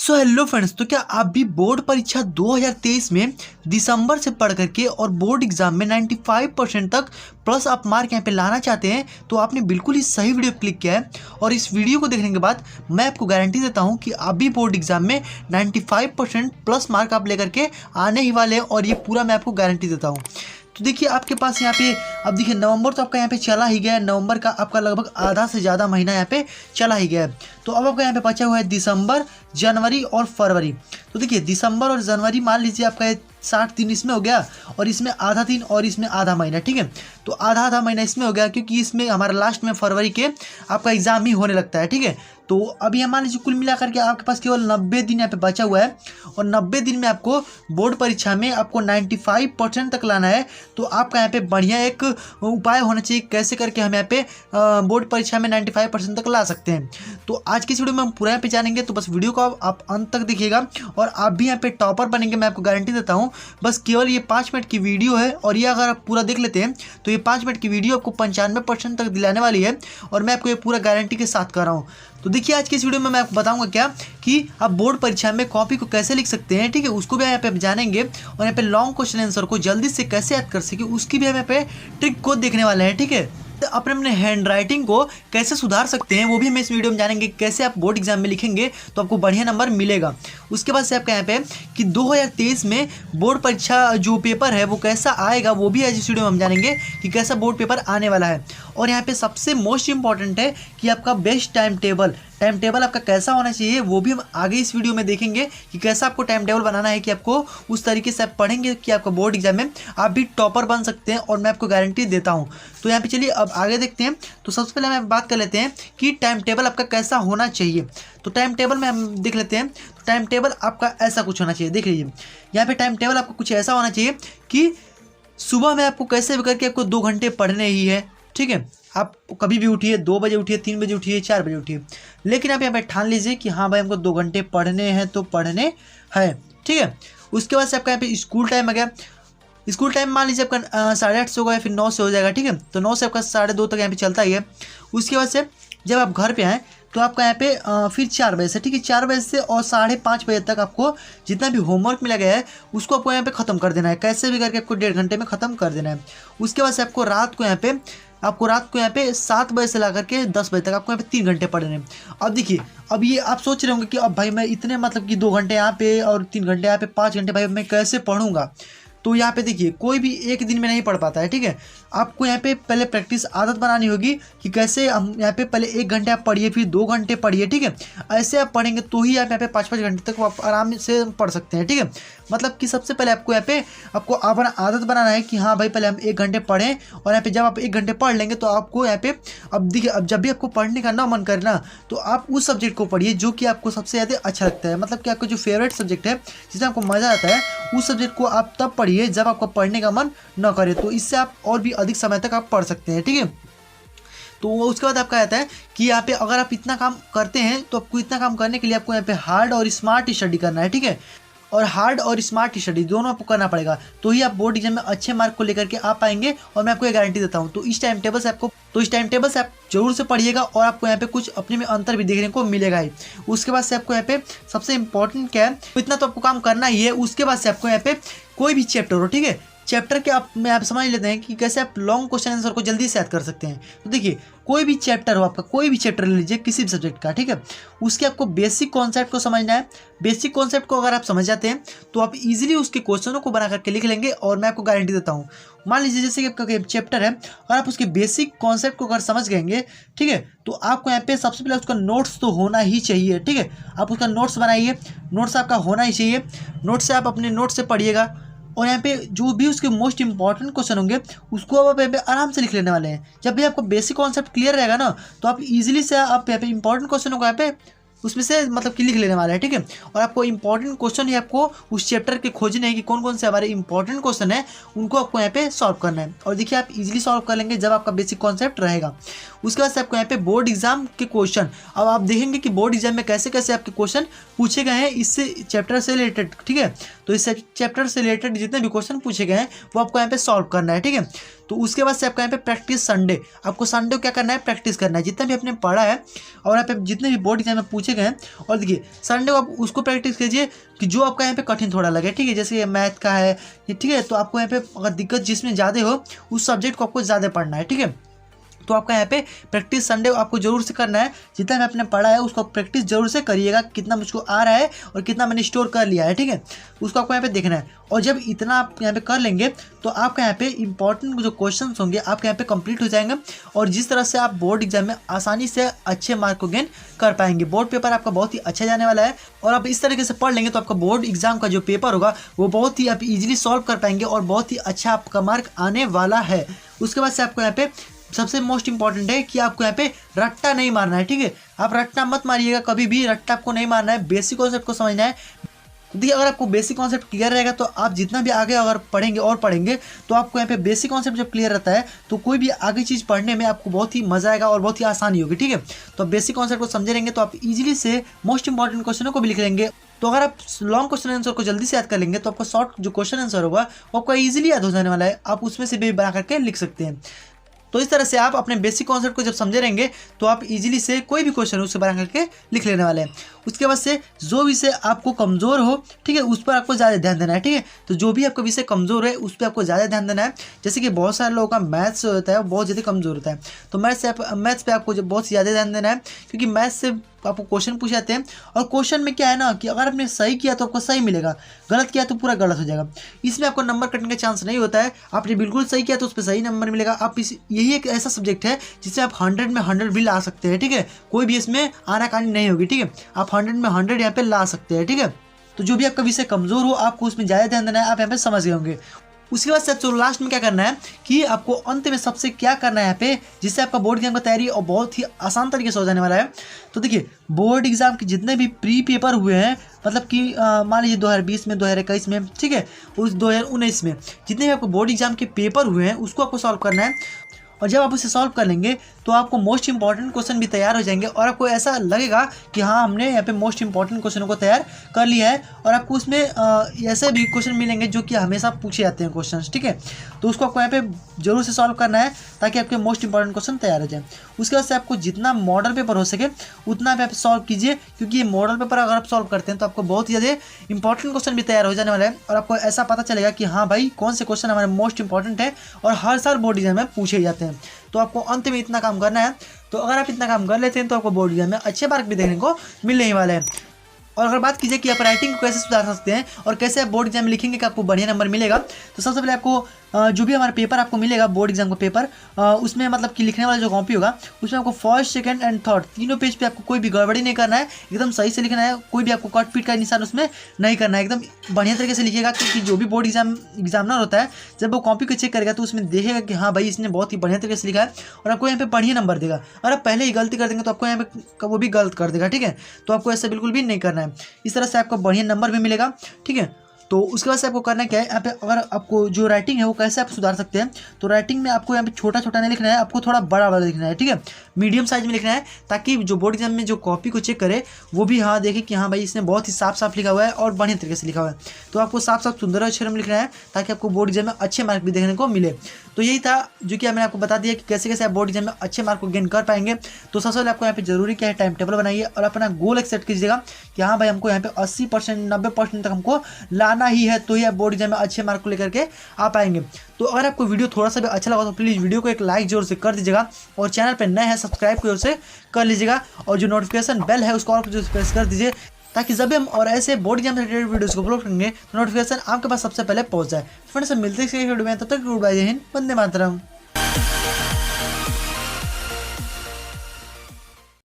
So hello friends, तो क्या आप भी बोर्ड परीक्षा 2023 में दिसंबर से पढ़ करके और बोर्ड एग्जाम में 95% तक प्लस आप मार्क यहाँ पे लाना चाहते हैं? तो आपने बिल्कुल ही सही वीडियो क्लिक किया है। और इस वीडियो को देखने के बाद मैं आपको गारंटी देता हूँ कि आप भी बोर्ड एग्जाम में 95% प्लस मार्क आप लेकर के आने ही वाले हैं, और ये पूरा मैं आपको गारंटी देता हूँ। तो देखिए आपके पास यहाँ पे अब देखिए नवंबर तो आपका यहाँ पे चला ही गया है। नवंबर का आपका लगभग आधा से ज़्यादा महीना यहाँ पे चला ही गया है। तो अब आपका यहाँ पे बचा हुआ है दिसंबर, जनवरी और फरवरी। तो देखिए दिसंबर और जनवरी मान लीजिए आपका 60 दिन इसमें हो गया, और इसमें आधा दिन और इसमें आधा महीना, ठीक है। तो आधा आधा महीना इसमें हो गया, क्योंकि इसमें हमारा लास्ट में फरवरी के आपका एग्जाम ही होने लगता है, ठीक है। तो अभी मान लीजिए कुल मिलाकर के आपके पास केवल 90 दिन यहाँ पे बचा हुआ है, और 90 दिन में आपको बोर्ड परीक्षा में आपको 95% तक लाना है। तो आपका यहाँ पे बढ़िया एक उपाय होना चाहिए कैसे करके हम यहाँ पे बोर्ड परीक्षा में 95% तक ला सकते हैं। तो आज की इस वीडियो में हम पूरा यहाँ पे जानेंगे, तो बस वीडियो को आप अंत तक देखिएगा और आप भी यहाँ पे टॉपर बनेंगे, मैं आपको गारंटी देता हूँ। बस केवल ये 5 मिनट की वीडियो है, और ये अगर आप पूरा देख लेते हैं तो ये 5 मिनट की वीडियो आपको 95% तक दिलाने वाली है, और मैं आपको ये पूरा गारंटी के साथ कर रहा हूँ। तो देखिए आज की इस वीडियो में मैं आपको बताऊंगा क्या कि आप बोर्ड परीक्षा में कॉपी को कैसे लिख सकते हैं, ठीक है, उसको भी यहाँ पे जानेंगे। और यहाँ पे लॉन्ग क्वेश्चन आंसर को जल्दी से कैसे याद कर सके उसकी भी हम यहाँ पे ट्रिक को देखने वाले हैं, ठीक है। अपने अपने हैंड राइटिंग को कैसे सुधार सकते हैं वो भी हम इस वीडियो में जानेंगे। कैसे आप बोर्ड एग्जाम में लिखेंगे तो आपको बढ़िया नंबर मिलेगा। उसके बाद से आपका यहाँ पे कि 2023 में बोर्ड परीक्षा जो पेपर है वो कैसा आएगा, वो भी आज इस वीडियो में हम जानेंगे कि कैसा बोर्ड पेपर आने वाला है। और यहाँ पे सबसे मोस्ट इंपॉर्टेंट है कि आपका बेस्ट टाइम टेबल आपका कैसा होना चाहिए, वो भी हम आगे इस वीडियो में देखेंगे कि कैसा आपको टाइम टेबल बनाना है कि आपको उस तरीके से आप पढ़ेंगे कि आपका बोर्ड एग्जाम में आप भी टॉपर बन सकते हैं, और मैं आपको गारंटी देता हूं। तो यहाँ पे चलिए अब आगे देखते हैं। तो सबसे पहले हम बात कर लेते हैं कि टाइम टेबल आपका कैसा होना चाहिए। तो टाइम टेबल में हम देख लेते हैं। तो टाइम टेबल आपका ऐसा कुछ होना चाहिए, देख लीजिए यहाँ पे टाइम टेबल आपका कुछ ऐसा होना चाहिए कि सुबह में आपको कैसे भी करके आपको 2 घंटे पढ़ने ही है, ठीक है। आप कभी भी उठिए, 2 बजे उठिए, 3 बजे उठिए, 4 बजे उठिए, लेकिन आप यहाँ पे ठान लीजिए कि हाँ भाई हमको 2 घंटे पढ़ने हैं तो पढ़ने हैं, ठीक है। उसके बाद से आपका यहाँ पे स्कूल टाइम आ गया। स्कूल टाइम मान लीजिए आपका 8:30 से होगा या फिर 9 से हो जाएगा, ठीक है। तो 9 से आपका 2:30 तक यहाँ पे चलता ही है। उसके बाद से जब आप घर पे आएँ तो आपका यहाँ पे फिर 4 बजे से, ठीक है, 4 बजे से और 5:30 बजे तक आपको जितना भी होमवर्क मिला गया है उसको आपको यहाँ पे ख़त्म कर देना है। कैसे भी करके आपको 1.5 घंटे में ख़त्म कर देना है। उसके बाद से आपको रात को यहाँ पे 7 बजे से ला करके 10 बजे तक आपको यहाँ पे 3 घंटे पढ़ने हैं। अब देखिए, अब ये आप सोच रहे होंगे कि अब भाई मैं इतने मतलब कि 2 घंटे यहाँ पे और 3 घंटे यहाँ पे 5 घंटे भाई मैं कैसे पढ़ूंगा। तो यहाँ पे देखिए कोई भी एक दिन में नहीं पढ़ पाता है, ठीक है। आपको यहाँ पे पहले प्रैक्टिस आदत बनानी होगी कि कैसे हम यहाँ पे पहले 1 घंटे आप पढ़िए, फिर 2 घंटे पढ़िए, ठीक है। ऐसे आप पढ़ेंगे तो ही आप यहाँ पे 5-5 घंटे तक आप आराम से पढ़ सकते हैं, ठीक है। मतलब कि सबसे पहले आपको यहाँ पे अपना आदत बनाना है कि हाँ भाई पहले हम 1 घंटे पढ़ें, और यहाँ पे जब आप 1 घंटे पढ़ लेंगे तो आपको यहाँ पे अब देखिए अब जब भी आपको पढ़ने का ना मन करे ना तो आप उस सब्जेक्ट को पढ़िए जो कि आपको सबसे ज़्यादा अच्छा लगता है। मतलब कि आपका जो फेवरेट सब्जेक्ट है जिसमें आपको मज़ा आता है उस सब्जेक्ट को आप तब पढ़िए जब आपको पढ़ने का मन न करे। तो इससे आप और भी अधिक समय तक आप पढ़ सकते हैं, ठीक है। तो उसके बाद आपका आता है कि यहाँ पे अगर आप इतना काम करते हैं तो आपको इतना काम करने के लिए आपको यहाँ पे हार्ड और स्मार्ट स्टडी करना है, ठीक है। और हार्ड और स्मार्ट स्टडी दोनों आपको करना पड़ेगा, तो ही आप बोर्ड एग्जाम में अच्छे मार्क को लेकर के आ पाएंगे, और मैं आपको ये गारंटी देता हूँ। तो इस टाइम टेबल से आप जरूर से पढ़िएगा, और आपको यहाँ पे कुछ अपने में अंतर भी देखने को मिलेगा ही। उसके बाद से आपको यहाँ पे सबसे इंपॉर्टेंट क्या है, तो इतना तो आपको काम करना ही है। उसके बाद से आपको यहाँ पे कोई भी चैप्टर हो, ठीक है, चैप्टर के आप समझ लेते हैं कि कैसे आप लॉन्ग क्वेश्चन आंसर को जल्दी से याद कर सकते हैं। तो देखिए कोई भी चैप्टर हो, आपका कोई भी चैप्टर ले लीजिए किसी भी सब्जेक्ट का, ठीक है, उसके आपको बेसिक कॉन्सेप्ट को समझना है। बेसिक कॉन्सेप्ट को अगर आप समझ जाते हैं तो आप इजीली उसके क्वेश्चनों को बना करके लिख लेंगे, और मैं आपको गारंटी देता हूँ। मान लीजिए जैसे कि आपका चैप्टर है और आप उसके बेसिक कॉन्सेप्ट को अगर समझ गएंगे, ठीक है, तो आपको यहाँ पे सबसे पहले उसका नोट्स तो होना ही चाहिए, ठीक है। आप उसका नोट्स बनाइए, नोट्स आपका होना ही चाहिए। नोट्स से आप अपने नोट्स से पढ़िएगा, और यहाँ पे जो भी उसके मोस्ट इंपॉर्टेंट क्वेश्चन होंगे उसको आप यहाँ पे आराम से लिख लेने वाले हैं। जब भी आपको बेसिक कॉन्सेप्ट क्लियर रहेगा ना तो आप इजीली से आप यहाँ पे इंपॉर्टेंट क्वेश्चनों को यहाँ पे उसमें से मतलब कि लिख लेने वाला है, ठीक है। और आपको इंपॉर्टेंट क्वेश्चन ही आपको उस चैप्टर के खोजने हैं कि कौन कौन से हमारे इंपॉर्टेंट क्वेश्चन है, उनको आपको यहाँ पे सॉल्व करना है। और देखिए आप इजीली सॉल्व कर लेंगे जब आपका बेसिक कॉन्सेप्ट रहेगा। उसके बाद से आपको यहाँ पे बोर्ड एग्जाम के क्वेश्चन, अब आप देखेंगे कि बोर्ड एग्जाम में कैसे कैसे आपके क्वेश्चन पूछे गए हैं इससे चैप्टर से रिलेटेड, ठीक है। तो इस चैप्टर से रिलेटेड जितने भी क्वेश्चन पूछे गए हैं वो आपको यहाँ पे सॉल्व करना है, ठीक है। तो उसके बाद से आपका यहाँ पे प्रैक्टिस संडे, आपको संडे को क्या करना है, प्रैक्टिस करना है जितना भी आपने पढ़ा है और यहाँ पे जितने भी बोर्ड एग्जाम में पूछे गए हैं। और देखिए संडे को आप उसको प्रैक्टिस कीजिए कि जो आपका यहाँ पे कठिन थोड़ा लगे, ठीक है, जैसे मैथ का है, ठीक है, तो आपको यहाँ पे अगर दिक्कत जिसमें ज़्यादा हो उस सब्जेक्ट को आपको ज़्यादा पढ़ना है, ठीक है। तो आपका यहाँ पे प्रैक्टिस संडे आपको जरूर से करना है, जितना आपने पढ़ा है उसको प्रैक्टिस जरूर से करिएगा, कितना मुझको आ रहा है और कितना मैंने स्टोर कर लिया है, ठीक है, उसको आपको यहाँ पे देखना है। और जब इतना आप यहाँ पे कर लेंगे तो आपका यहाँ पे इंपॉर्टेंट जो क्वेश्चन होंगे आपके यहाँ पे कंप्लीट हो जाएंगे और जिस तरह से आप बोर्ड एग्जाम में आसानी से अच्छे मार्क को गेन कर पाएंगे। बोर्ड पेपर आपका बहुत ही अच्छा जाने वाला है और आप इस तरीके से पढ़ लेंगे तो आपका बोर्ड एग्जाम का जो पेपर होगा वो बहुत ही आप इजीली सॉल्व कर पाएंगे और बहुत ही अच्छा आपका मार्क आने वाला है। उसके बाद से आपको यहाँ पे सबसे मोस्ट इंपॉर्टेंट है कि आपको यहाँ पे रट्टा नहीं मारना है, ठीक है, आप रट्टा मत मारिएगा कभी भी, रट्टा आपको नहीं मारना है, बेसिक कॉन्सेप्ट को समझना है। देखिए अगर आपको बेसिक कॉन्सेप्ट क्लियर रहेगा तो आप जितना भी आगे अगर पढ़ेंगे और पढ़ेंगे तो आपको यहाँ पे बेसिक कॉन्सेप्ट जब क्लियर रहता है तो कोई भी आगे चीज़ पढ़ने में आपको बहुत ही मजा आएगा और बहुत ही आसानी होगी, ठीक है। तो बेसिक कॉन्सेप्ट को समझे रहेंगे तो आप इजीली से मोस्ट इंपॉर्टेंट क्वेश्चनों को भी लिख लेंगे। तो अगर आप लॉन्ग क्वेश्चन आंसर को जल्दी से याद कर लेंगे तो आपको शॉर्ट जो क्वेश्चन आंसर होगा वो आपको ईजिली याद हो जाने वाला है, आप उसमें से भी बना करके लिख सकते हैं। तो इस तरह से आप अपने बेसिक कॉन्सेप्ट को जब समझे रहेंगे तो आप इजीली से कोई भी क्वेश्चन उससे बना करके लिख लेने वाले हैं। उसके बाद से जो विषय आपको कमज़ोर हो, ठीक है, उस पर आपको ज़्यादा ध्यान देना है, ठीक है। तो जो भी आपका विषय कमज़ोर है उस पर आपको ज़्यादा ध्यान देना है। जैसे कि बहुत सारे लोगों का मैथ्स होता है वो बहुत ज़्यादा कमज़ोर होता है, तो मैथ्स पे आपको बहुत ज़्यादा ध्यान देना है क्योंकि मैथ्स से आपको क्वेश्चन पूछ जाते हैं और क्वेश्चन में क्या है ना कि अगर आपने सही किया तो आपको सही मिलेगा, गलत किया तो पूरा गलत हो जाएगा। इसमें आपको नंबर कटने का चांस नहीं होता है, आपने बिल्कुल सही किया तो उस पर सही नंबर मिलेगा। आप यही एक ऐसा सब्जेक्ट है जिससे आप 100 में 100 भी ला सकते हैं, ठीक है, कोई भी इसमें आनाकानी नहीं होगी, ठीक है, आप 100 में 100 यहाँ पे ला सकते हैं, ठीक है। तो जो भी आपका विषय कमज़ोर हो आपको उसमें ज़्यादा ध्यान देना है, आप यहाँ पे समझ गए होंगे। उसके बाद चलो लास्ट में क्या करना है कि आपको अंत में सबसे क्या करना है यहाँ पे जिससे आपका बोर्ड एग्जाम की तैयारी और बहुत ही आसान तरीके से हो जाने वाला है। तो देखिए बोर्ड एग्जाम के जितने भी प्री पेपर हुए हैं, मतलब कि मान लीजिए 2020 में, 2021 में, ठीक है, उस 2019 में जितने भी आपको बोर्ड एग्जाम के पेपर हुए हैं उसको आपको सॉल्व करना है। और जब आप उसे सॉल्व कर लेंगे तो आपको मोस्ट इंपॉर्टेंट क्वेश्चन भी तैयार हो जाएंगे और आपको ऐसा लगेगा कि हाँ हमने यहाँ पे मोस्ट इंपॉर्टेंट क्वेश्चनों को तैयार कर लिया है। और आपको उसमें ऐसे भी क्वेश्चन मिलेंगे जो कि हमेशा पूछे जाते हैं क्वेश्चन, ठीक है, तो उसको आपको यहाँ पे जरूर से सॉल्व करना है ताकि आपके मोस्ट इंपॉर्टेंट क्वेश्चन तैयार हो जाए। उसके बाद से आपको जितना मॉडल पेपर हो सके उतना आप सॉल्व कीजिए क्योंकि ये मॉडल पेपर अगर आप सॉल्व करते हैं तो आपको बहुत ही ज़्यादा इंपॉर्टेंट क्वेश्चन भी तैयार हो जाने वाला है और आपको ऐसा पता चलेगा कि हाँ भाई कौन से क्वेश्चन हमारे मोस्ट इंपॉर्टेंट है और हर साल बोर्ड एग्जाम में पूछे जाते हैं। तो आपको अंत में इतना काम करना है। तो अगर आप इतना काम कर लेते हैं तो आपको बोर्ड एग्जाम में अच्छे मार्क भी देखने को मिलने ही वाले हैं। और अगर बात कीजिए कि आप राइटिंग को कैसे सुधार सकते हैं और कैसे आप बोर्ड एग्जाम में लिखेंगे कि आपको बढ़िया नंबर मिलेगा, तो सबसे पहले आपको जो भी हमारा पेपर आपको मिलेगा बोर्ड एग्जाम का पेपर, उसमें मतलब कि लिखने वाला जो कॉपी होगा उसमें आपको फर्स्ट, सेकंड एंड थर्ड तीनों पेज पे आपको कोई भी गड़बड़ी नहीं करना है, एकदम सही से लिखना है, कोई भी आपको कट पीट का निशान उसमें नहीं करना है, एकदम बढ़िया तरीके से लिखिएगा। क्योंकि जो भी बोर्ड एग्जामिनर होता है जब वो कॉपी को चेक करेगा तो उसमें देखेगा कि हाँ भाई इसने बहुत ही बढ़िया तरीके से लिखा है और आपको यहाँ पे बढ़िया नंबर देगा। अगर आप पहले ही गलती कर देंगे तो आपको यहाँ पे वो भी गलत कर देगा, ठीक है, तो आपको ऐसा बिल्कुल भी नहीं करना है। इस तरह से आपको बढ़िया नंबर भी मिलेगा, ठीक है। तो उसके बाद से आपको करना क्या है, यहाँ पे अगर आपको जो राइटिंग है वो कैसे आप सुधार सकते हैं, तो राइटिंग में आपको यहाँ पे छोटा छोटा नहीं लिखना है, आपको थोड़ा बड़ा बड़ा लिखना है, ठीक है, मीडियम साइज में लिखना है ताकि जो बोर्ड एग्जाम में जो कॉपी को चेक करे वो भी हाँ देखे कि हाँ भाई इसने बहुत ही साफ साफ लिखा हुआ है और बढ़िया तरीके से लिखा हुआ है। तो आपको साफ साफ सुंदर अक्षर में लिखना है ताकि आपको बोर्ड एग्जाम में अच्छे मार्क भी देखने को मिले। तो यही था जो कि मैंने आपको बता दिया कि कैसे कैसे आप बोर्ड एग्जाम में अच्छे मार्क को गेन कर पाएंगे। तो सबसे पहले आपको यहाँ पे जरूरी क्या है, टाइम टेबल बनाइए और अपना गोल एक सेट कीजिएगा कि हाँ भाई हमको यहाँ पे 80% 90% तक हमको लाना ही है, तो ही आप बोर्ड एग्जाम में अच्छे मार्क को लेकर के आ पाएंगे। तो अगर आपको वीडियो थोड़ा सा भी अच्छा लगा तो प्लीज़ वीडियो को एक लाइक जोर से कर दीजिएगा और चैनल पर नए हैं सब्सक्राइब की ओर से कर लीजिएगा और जो नोटिफिकेशन बेल है उसको और जो प्रेस कर दीजिए ताकि जब भी हम और ऐसे बोर्ड एग्जाम से रिलेटेड वीडियोस को अपलोड करेंगे तो नोटिफिकेशन आपके पास सबसे पहले पहुंच जाए। फ्रेंड्स मिलते हैं वीडियो में, तब तक गुड बाय, जय हिंद, वंदे मातरम।